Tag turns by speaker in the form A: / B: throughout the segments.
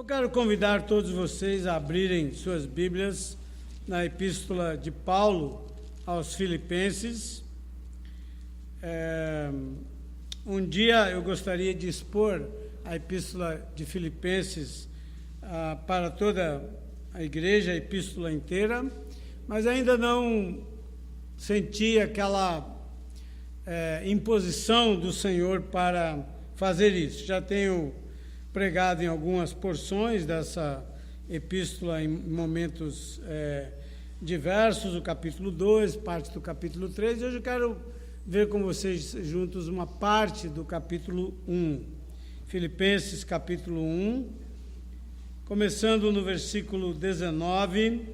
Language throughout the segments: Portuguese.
A: Eu quero convidar todos vocês a abrirem suas Bíblias na Epístola de Paulo aos Filipenses. Um dia eu gostaria de expor a Epístola de Filipenses para toda a igreja, a Epístola inteira, mas ainda não senti aquela imposição do Senhor para fazer isso. Já tenho pregado em algumas porções dessa epístola em momentos diversos, o capítulo 2, parte do capítulo 3. Hoje eu quero ver com vocês juntos uma parte do capítulo 1. Filipenses capítulo 1, começando no versículo 19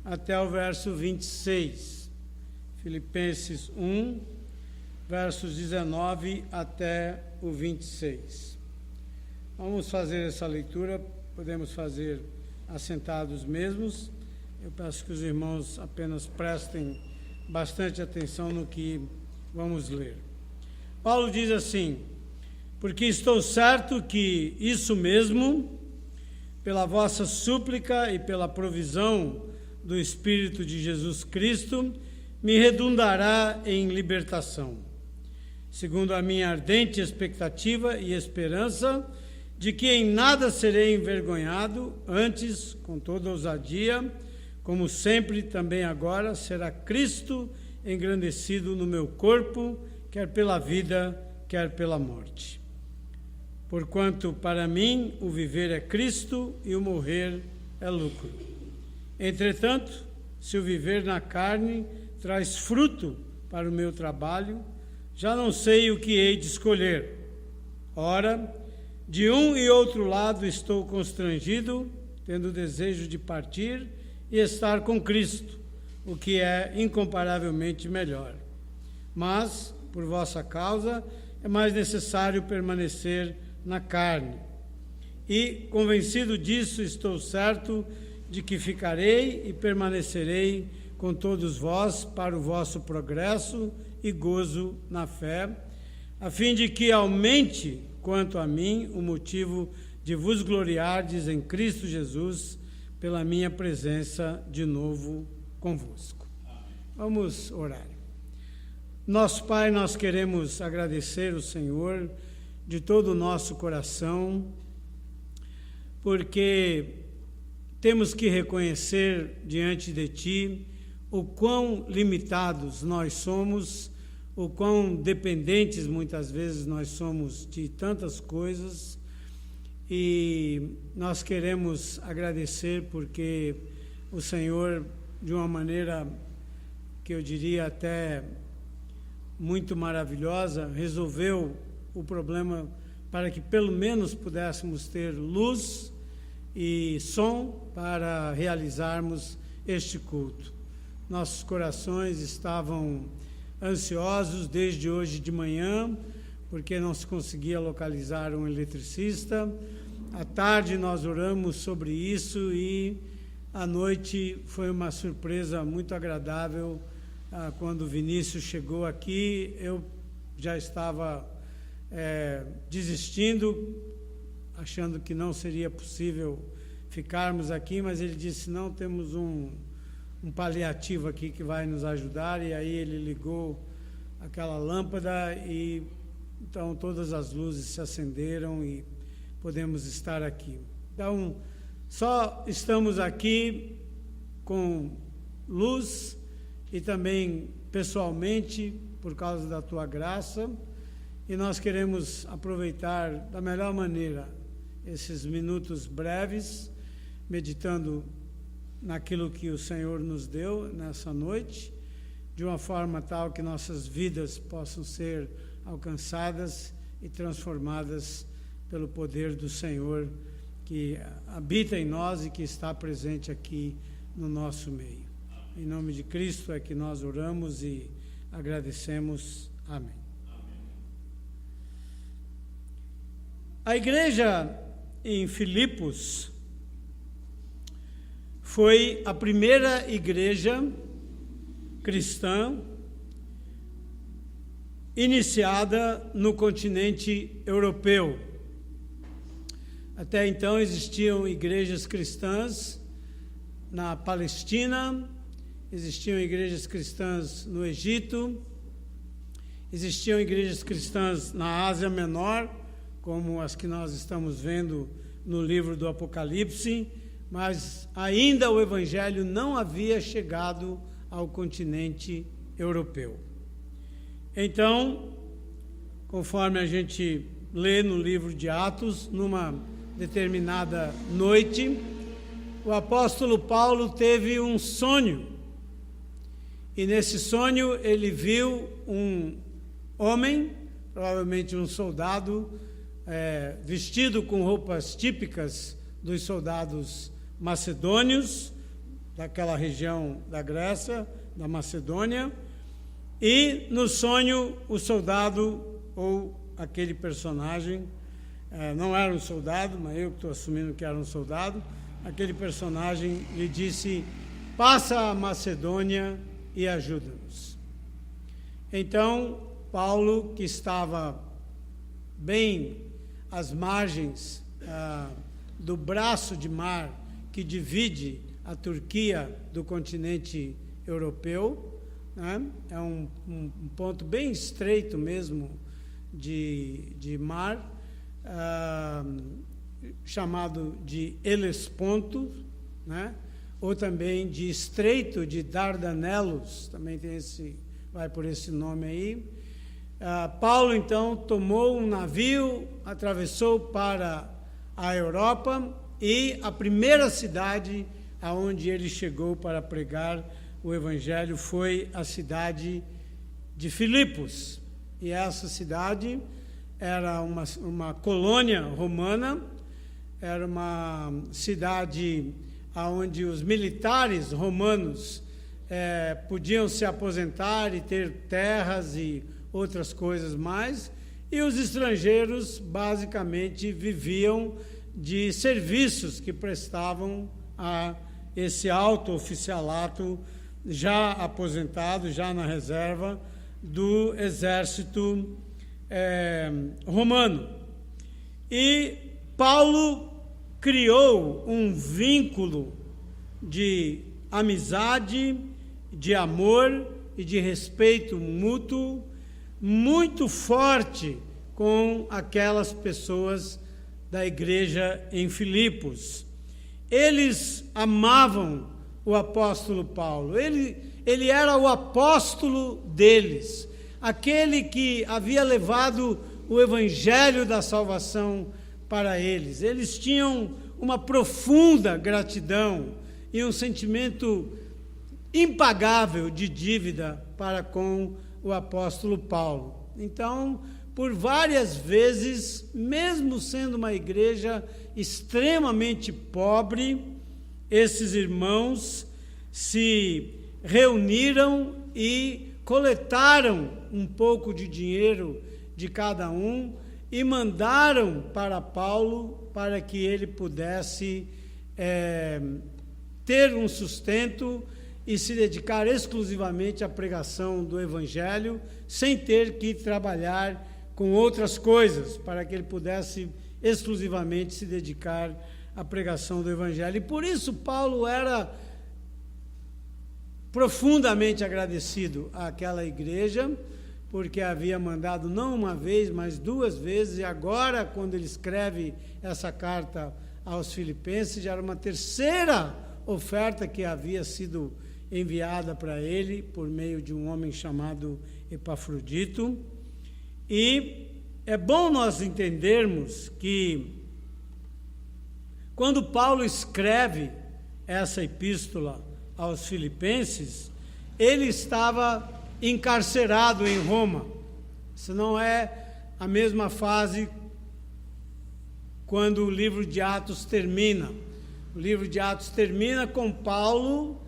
A: até o verso 26. Filipenses 1, versos 19 até o 26. Vamos fazer essa leitura, podemos fazer assentados mesmos. Eu peço que os irmãos apenas prestem bastante atenção no que vamos ler. Paulo diz assim: porque estou certo que isso mesmo, pela vossa súplica e pela provisão do Espírito de Jesus Cristo, me redundará em libertação, segundo a minha ardente expectativa e esperança, de que em nada serei envergonhado, antes, com toda ousadia, como sempre, também agora, será Cristo engrandecido no meu corpo, quer pela vida, quer pela morte. Porquanto, para mim, o viver é Cristo e o morrer é lucro. Entretanto, se o viver na carne traz fruto para o meu trabalho, já não sei o que hei de escolher. Ora, de um e outro lado estou constrangido, tendo desejo de partir e estar com Cristo, o que é incomparavelmente melhor. Mas, por vossa causa, é mais necessário permanecer na carne. E, convencido disso, estou certo de que ficarei e permanecerei com todos vós para o vosso progresso e gozo na fé, a fim de que aumente, quanto a mim, o motivo de vos gloriardes em Cristo Jesus, pela minha presença de novo convosco. Vamos orar. Nosso Pai, nós queremos agradecer o Senhor de todo o nosso coração, porque temos que reconhecer diante de Ti o quão limitados nós somos, o quão dependentes muitas vezes nós somos de tantas coisas, e nós queremos agradecer porque o Senhor, de uma maneira que eu diria até muito maravilhosa, resolveu o problema para que pelo menos pudéssemos ter luz e som para realizarmos este culto. Nossos corações estavam ansiosos desde hoje de manhã, porque não se conseguia localizar um eletricista. À tarde nós oramos sobre isso e à noite foi uma surpresa muito agradável. Quando o Vinícius chegou aqui, eu já estava desistindo, achando que não seria possível ficarmos aqui, mas ele disse: não, temos um paliativo aqui que vai nos ajudar, e aí ele ligou aquela lâmpada e então todas as luzes se acenderam e podemos estar aqui. Então, só estamos aqui com luz e também pessoalmente por causa da Tua graça, e nós queremos aproveitar da melhor maneira esses minutos breves, meditando naquilo que o Senhor nos deu nessa noite, de uma forma tal que nossas vidas possam ser alcançadas e transformadas pelo poder do Senhor que habita em nós e que está presente aqui no nosso meio. Em nome de Cristo é que nós oramos e agradecemos. Amém. A igreja em Filipos foi a primeira igreja cristã iniciada no continente europeu. Até então existiam igrejas cristãs na Palestina, existiam igrejas cristãs no Egito, existiam igrejas cristãs na Ásia Menor, como as que nós estamos vendo no livro do Apocalipse, mas ainda o Evangelho não havia chegado ao continente europeu. Então, conforme a gente lê no livro de Atos, numa determinada noite, o apóstolo Paulo teve um sonho, e nesse sonho ele viu um homem, provavelmente um soldado, vestido com roupas típicas dos soldados macedônios, daquela região da Grécia, da Macedônia, e no sonho o soldado, ou aquele personagem, não era um soldado, mas eu estou assumindo que era um soldado, aquele personagem lhe disse: passa a Macedônia e ajuda-nos. Então, Paulo, que estava bem às margens do braço de mar que divide a Turquia do continente europeu, né? É um ponto bem estreito mesmo de mar, chamado de Helesponto, né? Ou também de Estreito de Dardanelos, também vai por esse nome aí. Paulo, então, tomou um navio, atravessou para a Europa, e a primeira cidade aonde ele chegou para pregar o Evangelho foi a cidade de Filipos. E essa cidade era uma colônia romana, era uma cidade onde os militares romanos podiam se aposentar e ter terras e outras coisas mais, e os estrangeiros basicamente viviam de serviços que prestavam a esse alto oficialato já aposentado, já na reserva do exército romano. E Paulo criou um vínculo de amizade, de amor e de respeito mútuo muito forte com aquelas pessoas da igreja em Filipos. Eles amavam o apóstolo Paulo, ele era o apóstolo deles, aquele que havia levado o evangelho da salvação para eles. Eles tinham uma profunda gratidão e um sentimento impagável de dívida para com o apóstolo Paulo. Então, por várias vezes, mesmo sendo uma igreja extremamente pobre, esses irmãos se reuniram e coletaram um pouco de dinheiro de cada um e mandaram para Paulo para que ele pudesse ter um sustento e se dedicar exclusivamente à pregação do Evangelho, sem ter que trabalhar com outras coisas, para que ele pudesse exclusivamente se dedicar à pregação do Evangelho. E por isso Paulo era profundamente agradecido àquela igreja, porque havia mandado não uma vez, mas 2 vezes, e agora, quando ele escreve essa carta aos Filipenses, já era uma terceira oferta que havia sido enviada para ele por meio de um homem chamado Epafrodito. E é bom nós entendermos que quando Paulo escreve essa epístola aos Filipenses, ele estava encarcerado em Roma. Isso não é a mesma fase quando o livro de Atos termina. O livro de Atos termina com Paulo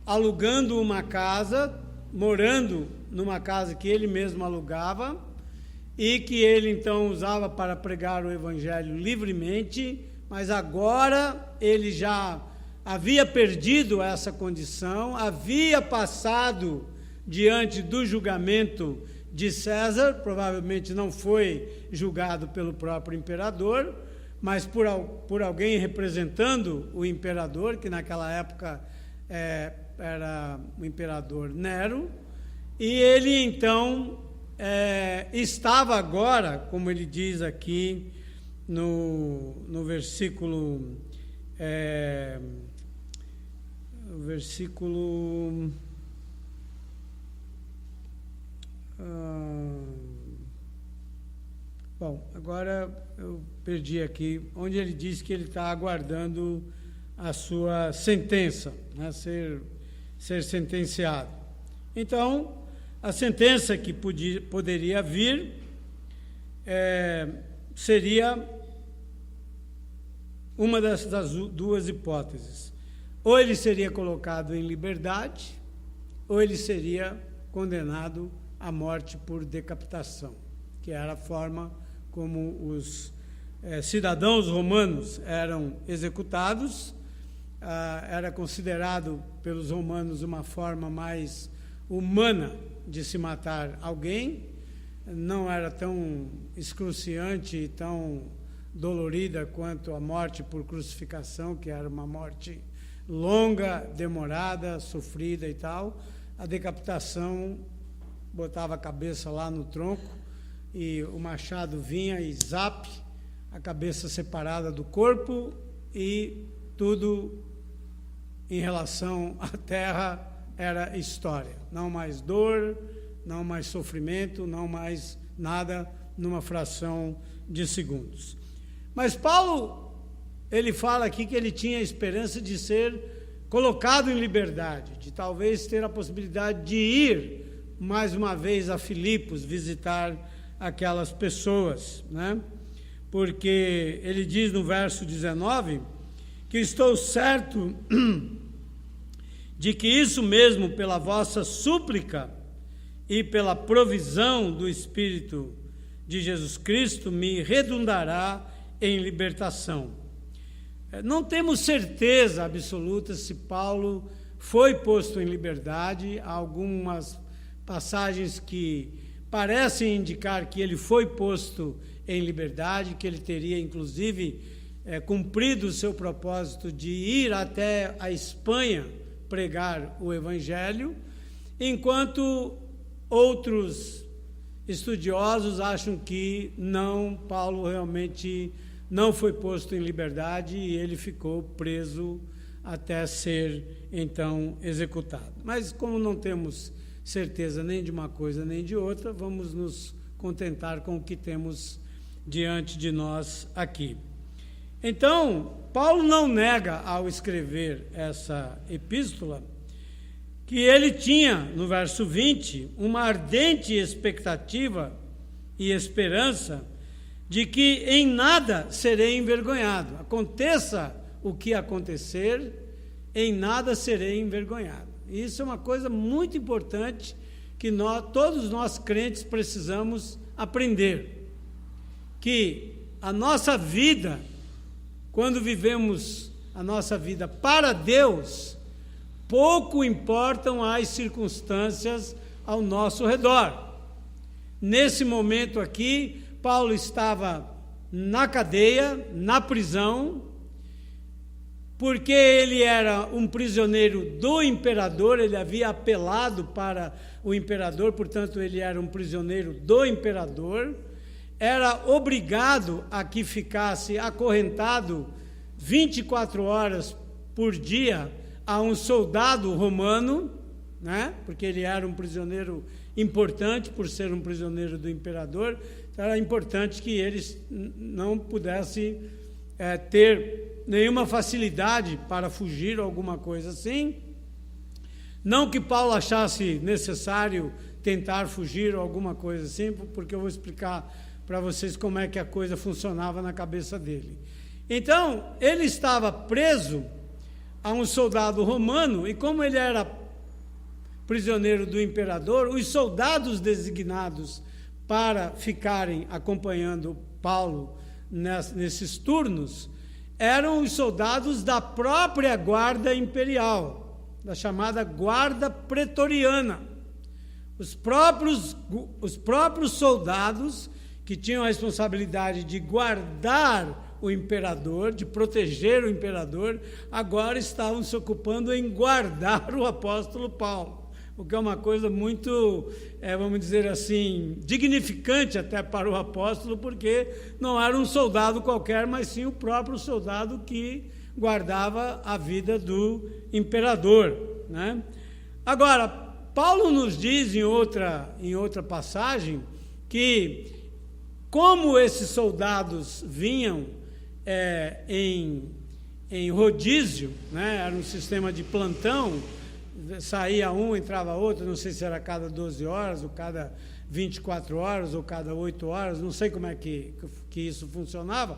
A: alugando uma casa, morando numa casa que ele mesmo alugava e que ele então usava para pregar o Evangelho livremente, mas agora ele já havia perdido essa condição, havia passado diante do julgamento de César, provavelmente não foi julgado pelo próprio imperador, mas por alguém representando o imperador, que naquela época era o imperador Nero, e ele então estava agora, como ele diz aqui no versículo... Bom, agora eu perdi aqui, onde ele diz que ele está aguardando a sua sentença, né, ser sentenciado. Então, a sentença que poderia vir seria uma das duas hipóteses. Ou ele seria colocado em liberdade, ou ele seria condenado à morte por decapitação, que era a forma como os cidadãos romanos eram executados. Era considerado pelos romanos uma forma mais humana de se matar alguém, não era tão excruciante e tão dolorida quanto a morte por crucificação, que era uma morte longa, demorada, sofrida e tal. A decapitação botava a cabeça lá no tronco e o machado vinha e zap, a cabeça separada do corpo, e tudo em relação à terra era história. Não mais dor, não mais sofrimento, não mais nada, numa fração de segundos. Mas Paulo, ele fala aqui que ele tinha a esperança de ser colocado em liberdade, de talvez ter a possibilidade de ir mais uma vez a Filipos visitar aquelas pessoas, né? Porque ele diz no verso 19 que estou certo de que isso mesmo, pela vossa súplica e pela provisão do Espírito de Jesus Cristo, me redundará em libertação. Não temos certeza absoluta se Paulo foi posto em liberdade. Há algumas passagens que parecem indicar que ele foi posto em liberdade, que ele teria inclusive cumprido o seu propósito de ir até a Espanha pregar o Evangelho, enquanto outros estudiosos acham que não, Paulo realmente não foi posto em liberdade e ele ficou preso até ser então executado. Mas como não temos certeza nem de uma coisa nem de outra, vamos nos contentar com o que temos diante de nós aqui. Então, Paulo não nega ao escrever essa epístola que ele tinha, no verso 20, uma ardente expectativa e esperança de que em nada serei envergonhado. Aconteça o que acontecer, em nada serei envergonhado. Isso é uma coisa muito importante que todos nós crentes precisamos aprender. Que a nossa vida, quando vivemos a nossa vida para Deus, pouco importam as circunstâncias ao nosso redor. Nesse momento aqui, Paulo estava na cadeia, na prisão, porque ele era um prisioneiro do imperador, ele havia apelado para o imperador, portanto ele era um prisioneiro do imperador, era obrigado a que ficasse acorrentado 24 horas por dia a um soldado romano, né? Porque ele era um prisioneiro importante por ser um prisioneiro do imperador, então era importante que eles não pudessem ter nenhuma facilidade para fugir ou alguma coisa assim. Não que Paulo achasse necessário tentar fugir ou alguma coisa assim, porque eu vou explicar para vocês como é que a coisa funcionava na cabeça dele. Então, ele estava preso a um soldado romano, e como ele era prisioneiro do imperador, os soldados designados para ficarem acompanhando Paulo nesses turnos eram os soldados da própria guarda imperial, da chamada guarda pretoriana. Os próprios soldados que tinham a responsabilidade de guardar o imperador, de proteger o imperador, agora estavam se ocupando em guardar o apóstolo Paulo, o que é uma coisa muito, vamos dizer assim, dignificante até para o apóstolo, porque não era um soldado qualquer, mas sim o próprio soldado que guardava a vida do imperador, né? Agora, Paulo nos diz em outra passagem que, como esses soldados vinham em rodízio, né? Era um sistema de plantão, saía um, entrava outro, não sei se era cada 12 horas, ou cada 24 horas, ou cada 8 horas, não sei como é que isso funcionava,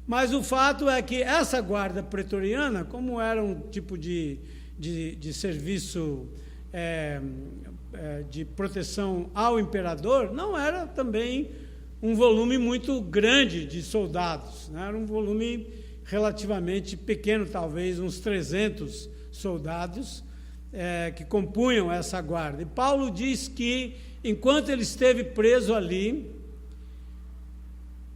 A: mas o fato é que essa guarda pretoriana, como era um tipo de serviço de proteção ao imperador, não era também um volume muito grande de soldados, né? Era um volume relativamente pequeno, talvez uns 300 soldados que compunham essa guarda. E Paulo diz que, enquanto ele esteve preso ali,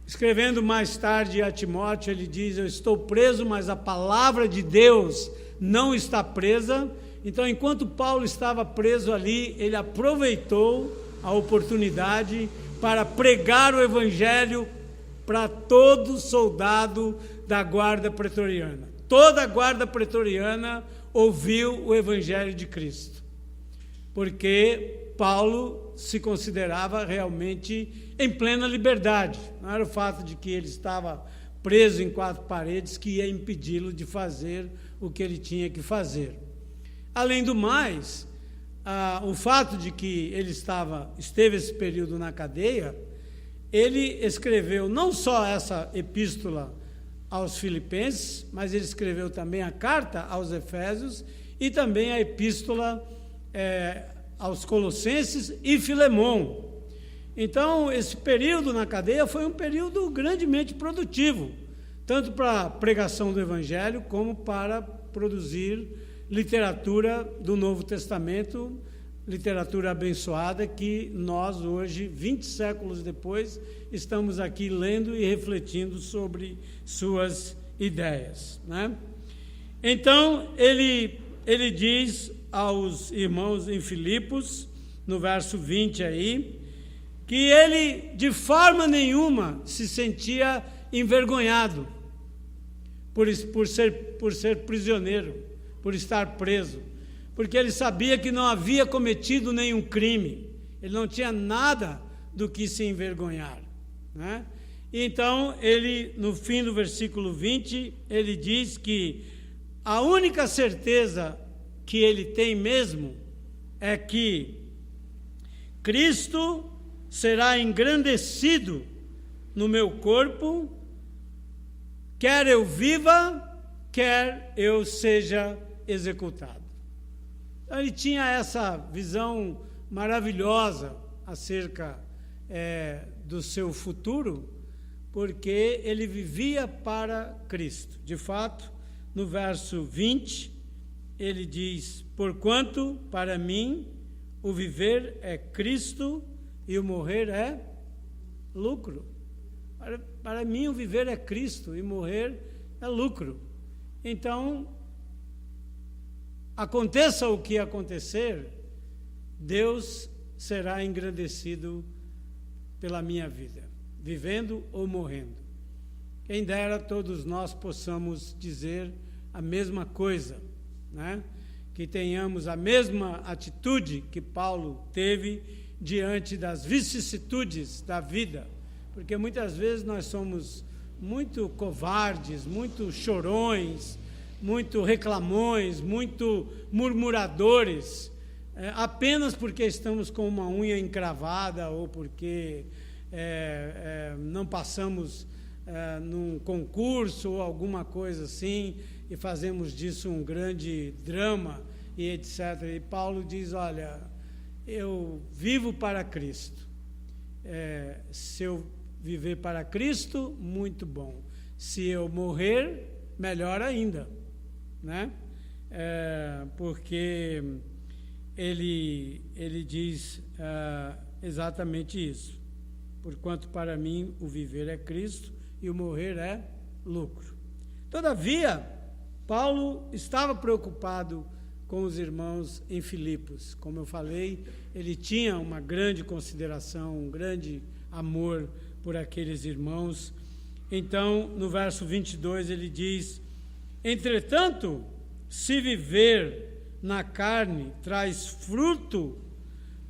A: escrevendo mais tarde a Timóteo, ele diz: eu estou preso, mas a palavra de Deus não está presa. Então, enquanto Paulo estava preso ali, ele aproveitou a oportunidade para pregar o evangelho para todo soldado da guarda pretoriana. Toda a guarda pretoriana ouviu o evangelho de Cristo, porque Paulo se considerava realmente em plena liberdade. Não era o fato de que ele estava preso em 4 paredes que ia impedi-lo de fazer o que ele tinha que fazer. Além do mais, o fato de que ele esteve esse período na cadeia, ele escreveu não só essa epístola aos Filipenses, mas ele escreveu também a carta aos Efésios e também a epístola aos Colossenses e Filemon. Então, esse período na cadeia foi um período grandemente produtivo, tanto para a pregação do Evangelho, como para produzir literatura do Novo Testamento, literatura abençoada que nós hoje, 20 séculos depois, estamos aqui lendo e refletindo sobre suas ideias, né? Então, ele diz aos irmãos em Filipos, no verso 20 aí, que ele de forma nenhuma se sentia envergonhado por ser prisioneiro, por estar preso, porque ele sabia que não havia cometido nenhum crime, ele não tinha nada do que se envergonhar, né? Então, ele, no fim do versículo 20, ele diz que a única certeza que ele tem mesmo é que Cristo será engrandecido no meu corpo, quer eu viva, quer eu seja executado. Então, ele tinha essa visão maravilhosa acerca do seu futuro, porque ele vivia para Cristo. De fato, no verso 20, ele diz: porquanto para mim o viver é Cristo e o morrer é lucro. Para mim o viver é Cristo e morrer é lucro. Então, aconteça o que acontecer, Deus será engrandecido pela minha vida, vivendo ou morrendo. Quem dera todos nós possamos dizer a mesma coisa, né? Que tenhamos a mesma atitude que Paulo teve diante das vicissitudes da vida, porque muitas vezes nós somos muito covardes, muito chorões, muito reclamões, muito murmuradores, apenas porque estamos com uma unha encravada ou porque não passamos num concurso ou alguma coisa assim e fazemos disso um grande drama e etc. E Paulo diz: olha, eu vivo para Cristo. Se eu viver para Cristo, muito bom. Se eu morrer, melhor ainda, né? Porque ele diz exatamente isso. Porquanto para mim o viver é Cristo e o morrer é lucro. Todavia, Paulo estava preocupado com os irmãos em Filipos. Como eu falei, ele tinha uma grande consideração, um grande amor por aqueles irmãos. Então, no verso 22, ele diz: entretanto, se viver na carne traz fruto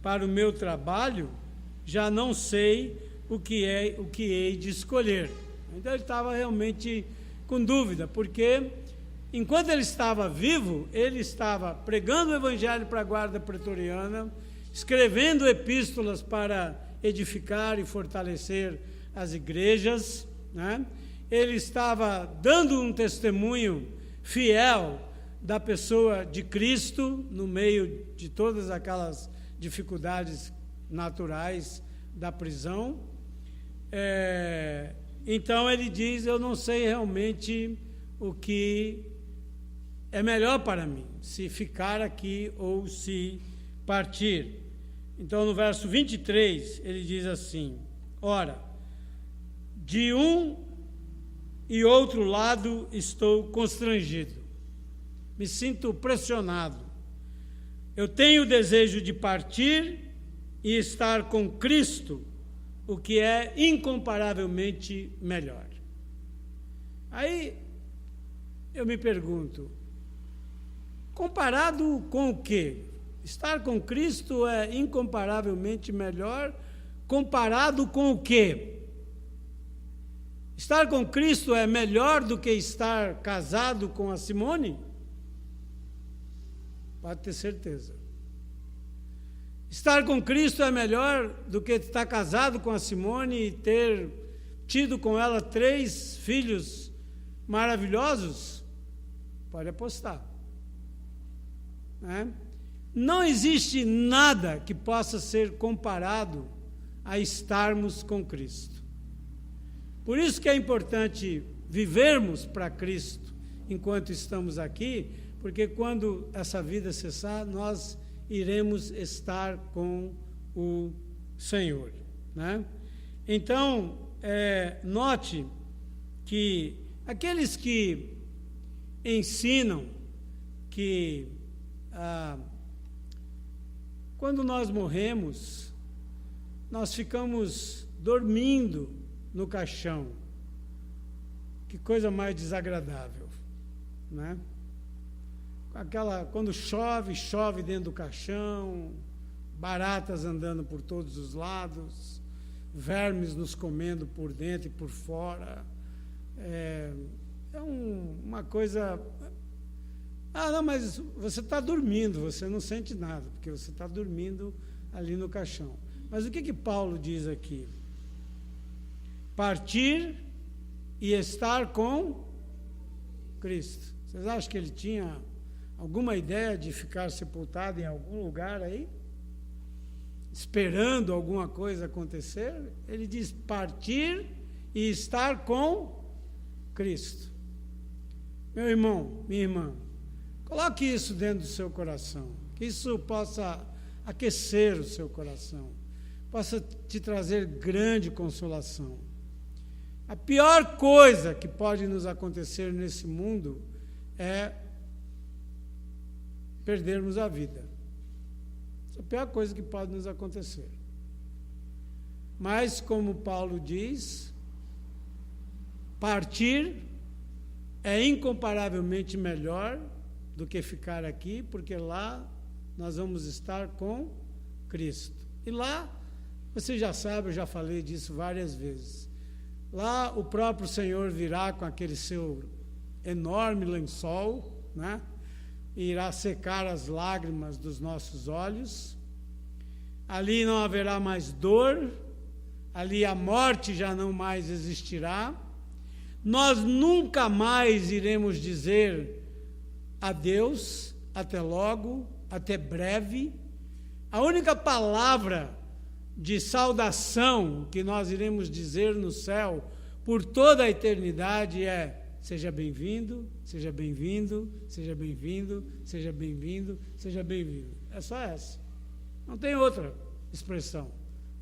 A: para o meu trabalho, já não sei o que hei de escolher. Então ele estava realmente com dúvida, porque enquanto ele estava vivo, ele estava pregando o evangelho para a guarda pretoriana, escrevendo epístolas para edificar e fortalecer as igrejas, né? Ele estava dando um testemunho fiel da pessoa de Cristo no meio de todas aquelas dificuldades naturais da prisão. Então ele diz: eu não sei realmente o que é melhor para mim, se ficar aqui ou se partir. Então no verso 23 ele diz assim: ora, de um e outro lado estou constrangido, me sinto pressionado. Eu tenho o desejo de partir e estar com Cristo, o que é incomparavelmente melhor. Aí eu me pergunto, comparado com o quê? Estar com Cristo é incomparavelmente melhor, comparado com o quê? Estar com Cristo é melhor do que estar casado com a Simone? Pode ter certeza. Estar com Cristo é melhor do que estar casado com a Simone e ter tido com ela 3 filhos maravilhosos? Pode apostar. Né? Não existe nada que possa ser comparado a estarmos com Cristo. Por isso que é importante vivermos para Cristo enquanto estamos aqui, porque quando essa vida cessar, nós iremos estar com o Senhor, né? Então, note que aqueles que ensinam que quando nós morremos, nós ficamos dormindo no caixão. Que coisa mais desagradável, né? Quando chove dentro do caixão, baratas andando por todos os lados, vermes nos comendo por dentro e por fora. Uma coisa... não, mas você está dormindo, você não sente nada, porque você está dormindo ali no caixão. Mas o que Paulo diz aqui? Partir e estar com Cristo. Vocês acham que ele tinha alguma ideia de ficar sepultado em algum lugar aí? Esperando alguma coisa acontecer? Ele diz partir e estar com Cristo. Meu irmão, minha irmã, coloque isso dentro do seu coração, que isso possa aquecer o seu coração, possa te trazer grande consolação. A pior coisa que pode nos acontecer nesse mundo é perdermos a vida. Essa é a pior coisa que pode nos acontecer. Mas, como Paulo diz, partir é incomparavelmente melhor do que ficar aqui, porque lá nós vamos estar com Cristo. E lá, você já sabe, eu já falei disso várias vezes. Lá o próprio Senhor virá com aquele seu enorme lençol, né? E irá secar as lágrimas dos nossos olhos. Ali não haverá mais dor, ali a morte já não mais existirá. Nós nunca mais iremos dizer adeus, até logo, até breve. A única palavra de saudação que nós iremos dizer no céu por toda a eternidade é: seja bem-vindo, seja bem-vindo, seja bem-vindo, seja bem-vindo, seja bem-vindo. É só essa. Não tem outra expressão.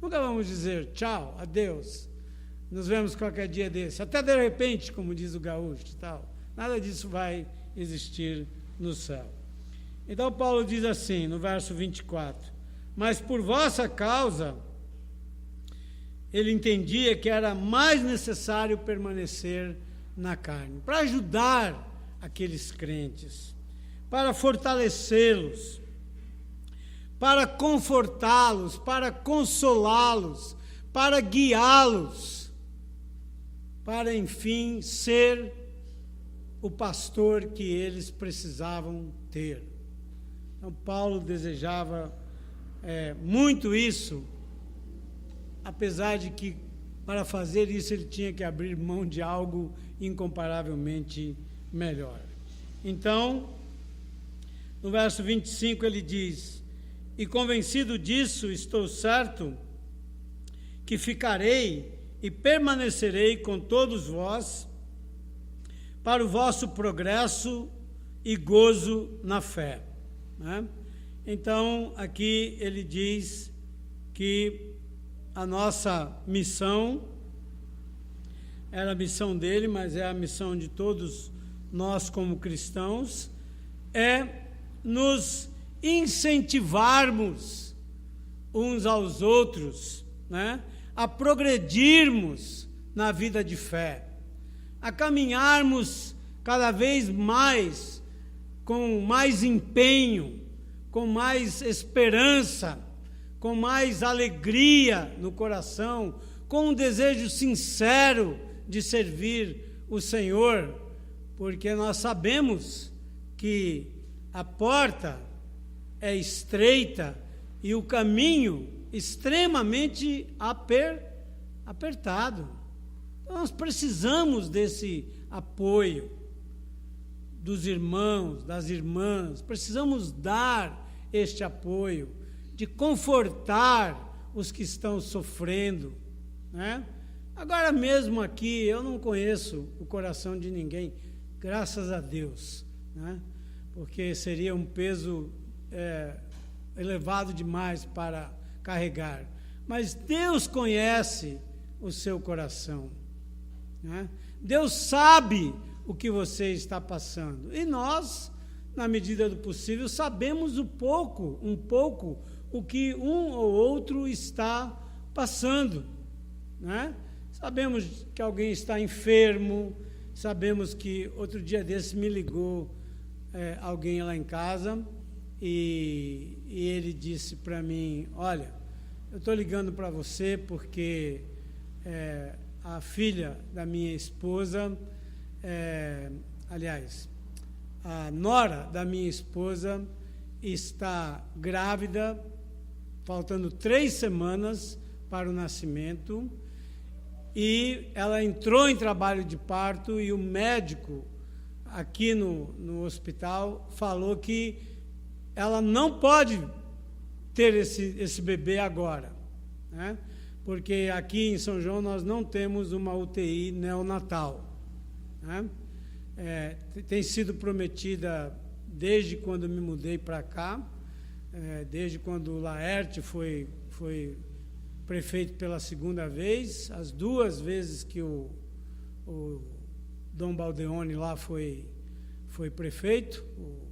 A: Nunca vamos dizer tchau, adeus. nos vemos qualquer dia desse, até de repente, como diz o gaúcho e tal. Nada disso vai existir no céu. Então Paulo diz assim, no verso 24, mas por vossa causa, ele entendia que era mais necessário permanecer na carne, para ajudar aqueles crentes, para fortalecê-los, para confortá-los, para consolá-los, para guiá-los, para, enfim, ser o pastor que eles precisavam ter. Então, Paulo desejava muito isso, apesar de que, para fazer isso, ele tinha que abrir mão de algo incomparavelmente melhor. Então, no verso 25, ele diz, e convencido disso, estou certo que ficarei e permanecerei com todos vós para o vosso progresso e gozo na fé. Né? Então, aqui ele diz que a nossa missão era a missão dele, mas é a missão de todos nós como cristãos, é nos incentivarmos uns aos outros, né? A progredirmos na vida de fé, a caminharmos cada vez mais, com mais empenho, com mais esperança, com mais alegria no coração, com um desejo sincero de servir o Senhor, porque nós sabemos que a porta é estreita e o caminho extremamente apertado. Então, nós precisamos desse apoio dos irmãos, das irmãs, precisamos dar este apoio, de confortar os que estão sofrendo, né? Agora mesmo aqui, eu não conheço o coração de ninguém, graças a Deus, né? Porque seria um peso elevado demais para carregar. Mas Deus conhece o seu coração, né? Deus sabe o que você está passando. E nós, na medida do possível, sabemos um pouco o que um ou outro está passando, né? Sabemos que alguém está enfermo, sabemos que outro dia desse me ligou alguém lá em casa e ele disse para mim, olha, eu estou ligando para você porque a filha da minha esposa, aliás, a nora da minha esposa está grávida, faltando 3 semanas para o nascimento, e ela entrou em trabalho de parto e o médico aqui no hospital falou que ela não pode ter esse bebê agora, né? Porque aqui em São João nós não temos uma UTI neonatal, né? Tem sido prometida desde quando me mudei para cá, desde quando o Laerte foi prefeito pela 2ª vez, as 2 vezes que o Dom Baldeone lá foi prefeito, o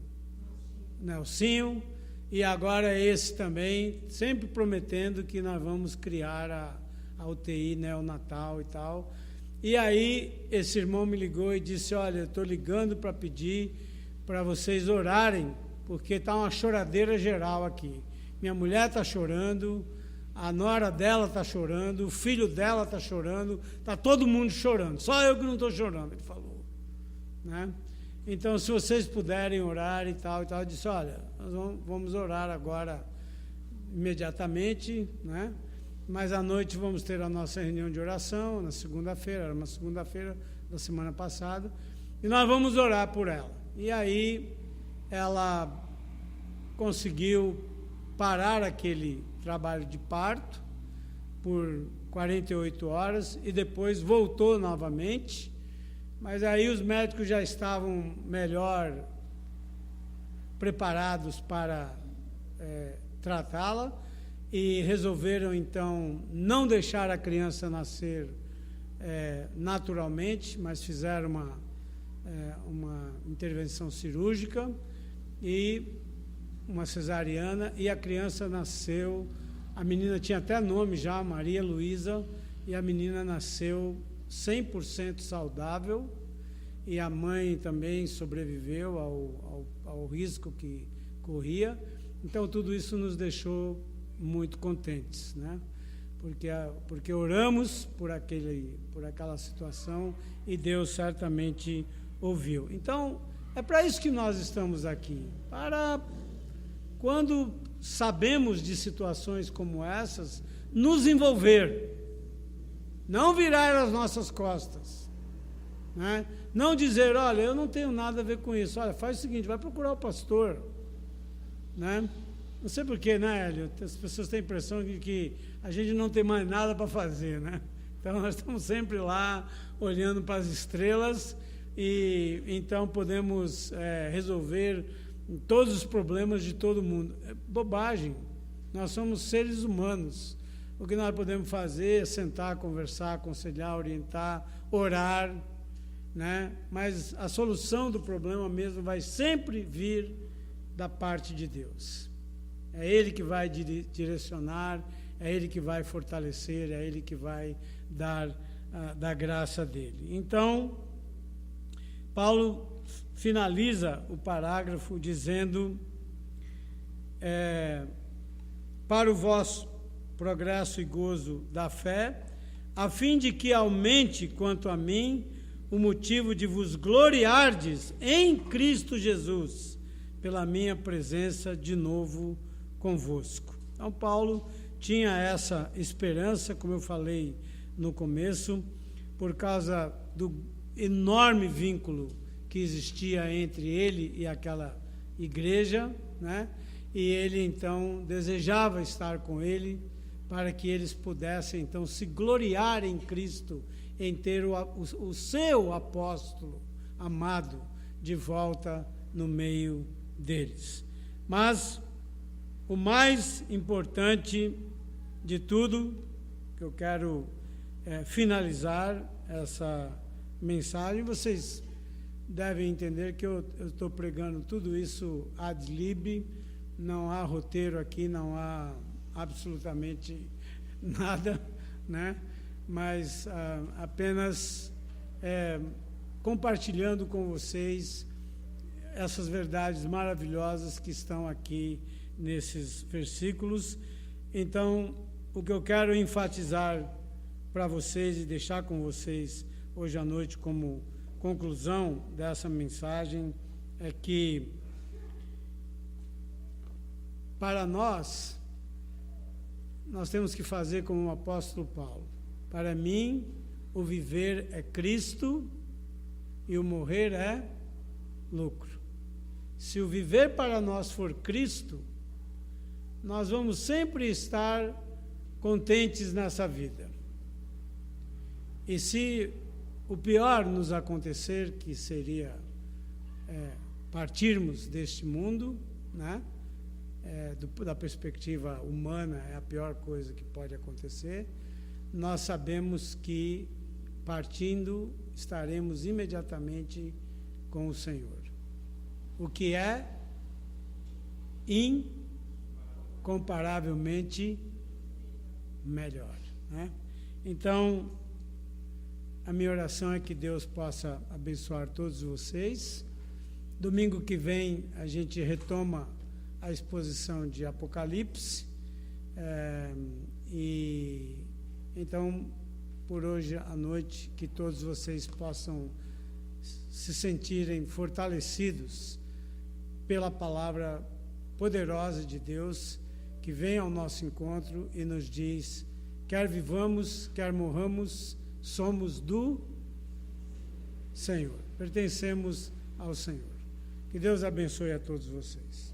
A: Nelsinho, e agora esse também, sempre prometendo que nós vamos criar a UTI neonatal e tal. E aí esse irmão me ligou e disse, olha, eu estou ligando para pedir para vocês orarem, porque está uma choradeira geral aqui. Minha mulher está chorando, a nora dela está chorando, o filho dela está chorando, está todo mundo chorando, só eu que não estou chorando, ele falou, né? Então, se vocês puderem orar e tal, eu disse, olha, nós vamos orar agora imediatamente, né? Mas à noite vamos ter a nossa reunião de oração, na segunda-feira, era uma segunda-feira da semana passada, e nós vamos orar por ela. E aí ela conseguiu parar aquele trabalho de parto por 48 horas e depois voltou novamente, mas aí os médicos já estavam melhor preparados para tratá-la e resolveram então não deixar a criança nascer naturalmente, mas fizeram uma intervenção cirúrgica e uma cesariana, e a criança nasceu, a menina tinha até nome já, Maria Luísa, e a menina nasceu 100% saudável, e a mãe também sobreviveu ao risco que corria. Então tudo isso nos deixou muito contentes, né? Porque oramos por aquela situação e Deus certamente ouviu. Então, é para isso que nós estamos aqui, para quando sabemos de situações como essas, nos envolver, não virar as nossas costas, né? Não dizer, olha, eu não tenho nada a ver com isso, olha, faz o seguinte, vai procurar o pastor, né? Não sei porquê, né, Hélio? As pessoas têm a impressão de que a gente não tem mais nada para fazer, né? Então, nós estamos sempre lá, olhando para as estrelas, e então podemos resolver todos os problemas de todo mundo. É bobagem. Nós somos seres humanos. O que nós podemos fazer é sentar, conversar, aconselhar, orientar, orar, né? Mas a solução do problema mesmo vai sempre vir da parte de Deus. É Ele que vai direcionar, é Ele que vai fortalecer, é Ele que vai dar da graça dele. Então, Paulo finaliza o parágrafo dizendo, para o vosso progresso e gozo da fé, a fim de que aumente quanto a mim o motivo de vos gloriardes em Cristo Jesus, pela minha presença de novo convosco. Então, Paulo tinha essa esperança, como eu falei no começo, por causa do enorme vínculo que existia entre ele e aquela igreja, né? E ele, então, desejava estar com ele, para que eles pudessem, então, se gloriar em Cristo, em ter o seu apóstolo amado de volta no meio deles. Mas o mais importante de tudo, que eu quero finalizar essa mensagem, vocês devem entender que eu estou pregando tudo isso ad lib, não há roteiro aqui, não há absolutamente nada, né? Mas apenas compartilhando com vocês essas verdades maravilhosas que estão aqui nesses versículos. Então, o que eu quero enfatizar para vocês e deixar com vocês hoje à noite como conclusão dessa mensagem é que, para nós temos que fazer como o apóstolo Paulo. Para mim, o viver é Cristo e o morrer é lucro. Se o viver para nós for Cristo, nós vamos sempre estar contentes nessa vida. E se o pior nos acontecer, que seria partirmos deste mundo, né? Da perspectiva humana, é a pior coisa que pode acontecer, nós sabemos que, partindo, estaremos imediatamente com o Senhor. O que é incomparavelmente melhor, né? Então, a minha oração é que Deus possa abençoar todos vocês. Domingo que vem a gente retoma a exposição de Apocalipse. E então, por hoje à noite, que todos vocês possam se sentirem fortalecidos pela palavra poderosa de Deus, que vem ao nosso encontro e nos diz, quer vivamos, quer morramos, somos do Senhor, pertencemos ao Senhor. Que Deus abençoe a todos vocês.